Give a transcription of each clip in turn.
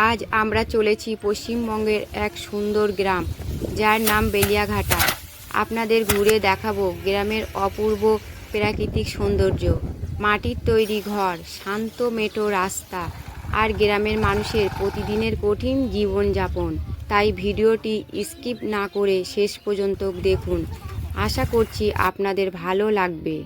আজ আমরা চলেছি পশ্চিমবঙ্গের এক সুন্দর গ্রাম, যার নাম বেলিয়াঘাটা। আপনাদের ঘুরে দেখাবো গ্রামের অপূর্ব প্রাকৃতিক সৌন্দর্য, মাটির তৈরি ঘর, শান্ত মেঠো রাস্তা আর গ্রামের মানুষের প্রতিদিনের কঠিন জীবনযাপন। তাই ভিডিওটি স্কিপ না করে শেষ পর্যন্ত দেখুন। আশা করছি আপনাদের ভালো লাগবে।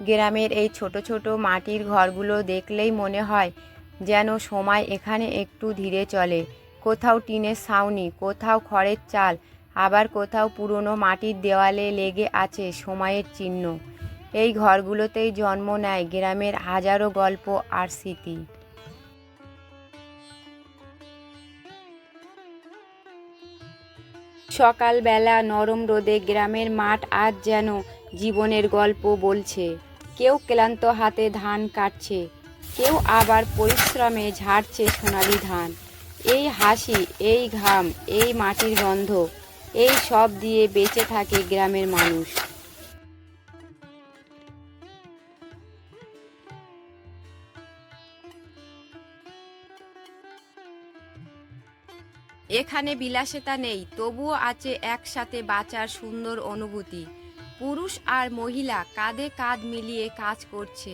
গ্রামের এই ছোট ছোট মাটির ঘরগুলো দেখলেই মনে হয় যেন সময় এখানে একটু ধীরে চলে। কোথাও টিনের ছাউনি, কোথাও খড়ের চাল, আবার কোথাও পুরনো মাটির দেওয়ালে লেগে আছে সময়ের চিহ্ন। এই ঘরগুলোতেই জন্ম নেয় গ্রামের হাজারো গল্প আর স্মৃতি। সকালবেলা নরম রোদে গ্রামের মাঠ আজ যেন জীবনের গল্প বলছে। কেউ ক্লান্ত হাতে ধান কাটছে, কেউ আবার পরিশ্রমে ঝাড়ছে সোনালি ধান। এই হাসি, এই ঘাম, এই মাটির গন্ধ, এই সব দিয়ে বেঁচে থাকে গ্রামের মানুষ। এখানে বিলাসিতা নেই, তবুও আছে একসাথে বাঁচার সুন্দর অনুভূতি। পুরুষ আর মহিলা কাঁধে কাঁধ মিলিয়ে কাজ করছে,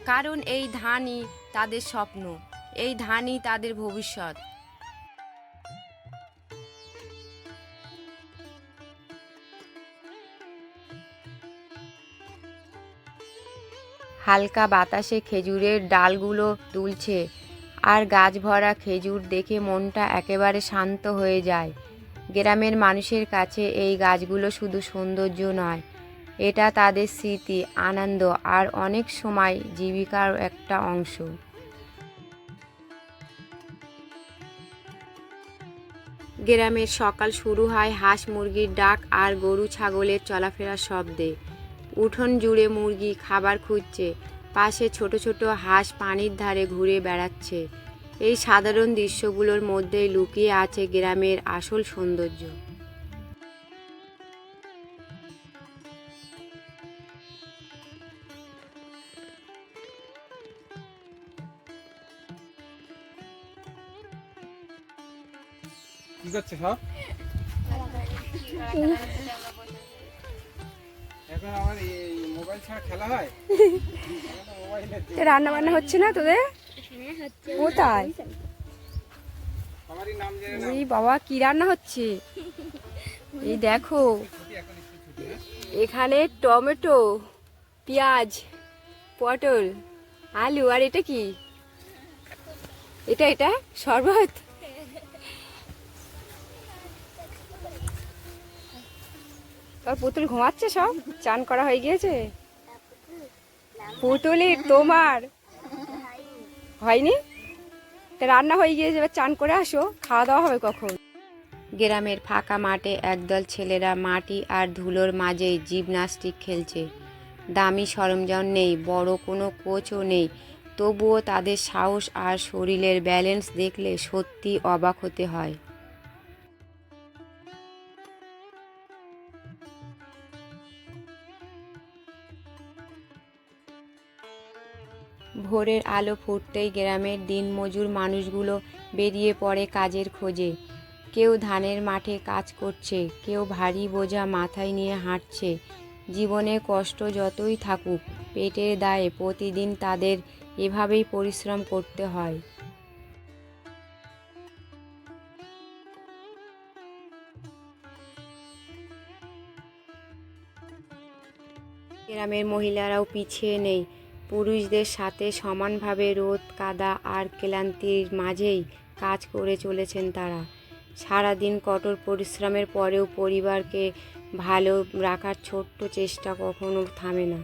কারণ এই ধানই তাদের স্বপ্ন, এই ধানই তাদের ভবিষ্যৎ। হালকা বাতাসে খেজুরের ডালগুলো দুলছে, আর গাছ ভরা খেজুর দেখে মনটা একেবারে শান্ত হয়ে যায়। গ্রামের মানুষের কাছে এই গাছগুলো শুধু সৌন্দর্য নয়, এটা তাদের স্মৃতি, আনন্দ আর অনেক সময় জীবিকার একটা অংশ। গ্রামের সকাল শুরু হয় হাঁস মুরগির ডাক আর গরু ছাগলের চলাফেরার শব্দে। উঠোন জুড়ে মুরগি খাবার খুঁজছে, পাশে ছোট ছোট হাঁস পানির ধারে ঘুরে বেড়াচ্ছে। এই সাধারণ দৃশ্যগুলোর মধ্যেই লুকিয়ে আছে গ্রামের আসল সৌন্দর্য। কি করছে সব? এখন আমার এই মোবাইল ছাড়া খেলা হয়? রান্না বান্না হচ্ছে না তোদের? কোথায়? সবারই নাম জেনে ওই বাবা, কি রান্না হচ্ছে? এই দেখো, এখানে টমেটো, পেঁয়াজ, পটল, আলু, আর এটা কি? এটা শরবত। তোর পুতুল ঘুমাচ্ছে, সব চান করা হয়ে গিয়েছে? পুতুলি তোমার হয়নি? তা রান্না হয়ে গিয়েছে, এবার চান করে আসো, খাওয়া দাওয়া হবে কখন? গ্রামের ফাঁকা মাঠে একদল ছেলেরা মাটি আর ধুলোর মাঝেই জিমন্যাস্টিক খেলছে। দামি সরঞ্জাম নেই, বড় কোনো কোচও নেই, তবুও তাদের সাহস আর শরীরের ব্যালেন্স দেখলে সত্যি অবাক হতে হয়। ভোরের আলো ফুটতেই গ্রামের দিনমজুর মানুষগুলো বেরিয়ে পড়ে কাজের খোঁজে। কেউ ধানের মাঠে কাজ করছে, কেউ ভারী বোঝা মাথায় নিয়ে হাঁটছে। জীবনে কষ্ট যতই থাকুক, পেটের দায়ে প্রতিদিন তাদের এভাবেই পরিশ্রম করতে হয়। গ্রামের মহিলারাও পিছিয়ে নেই, পুরুষদের সাথে সমানভাবে রোদ, কাদা আর ক্লান্তির মাঝেই কাজ করে চলেছেন তারা। সারাদিন কঠোর পরিশ্রমের পরেও পরিবারকে ভালো রাখার ছোট্ট চেষ্টা কখনো থামে না।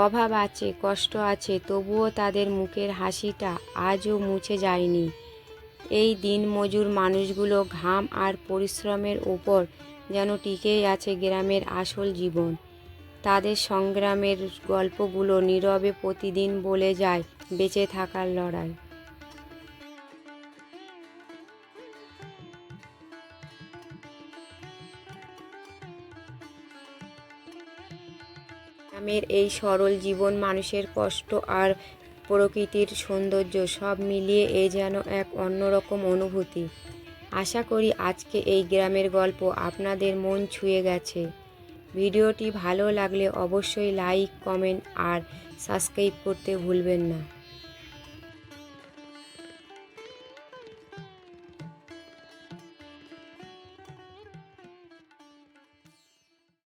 অভাব আছে, কষ্ট আছে, তবুও তাদের মুখের হাসিটা আজও মুছে যায়নি। এই দিনমজুর মানুষগুলো ঘাম আর পরিশ্রমের ওপর যেন টিকেই আছে গ্রামের আসল জীবন। তাদের সংগ্রামের গল্পগুলো নীরবে প্রতিদিন বলে যায় বেঁচে থাকার লড়াই। গ্রামের এই সরল জীবন, মানুষের কষ্ট আর প্রকৃতির সৌন্দর্য সব মিলিয়ে এ যেন এক অন্যরকম অনুভূতি। আশা করি আজকে এই গ্রামের গল্প আপনাদের মন ছুঁয়ে গেছে। ভিডিওটি ভালো লাগলে অবশ্যই লাইক, কমেন্ট আর সাবস্ক্রাইব করতে ভুলবেন না।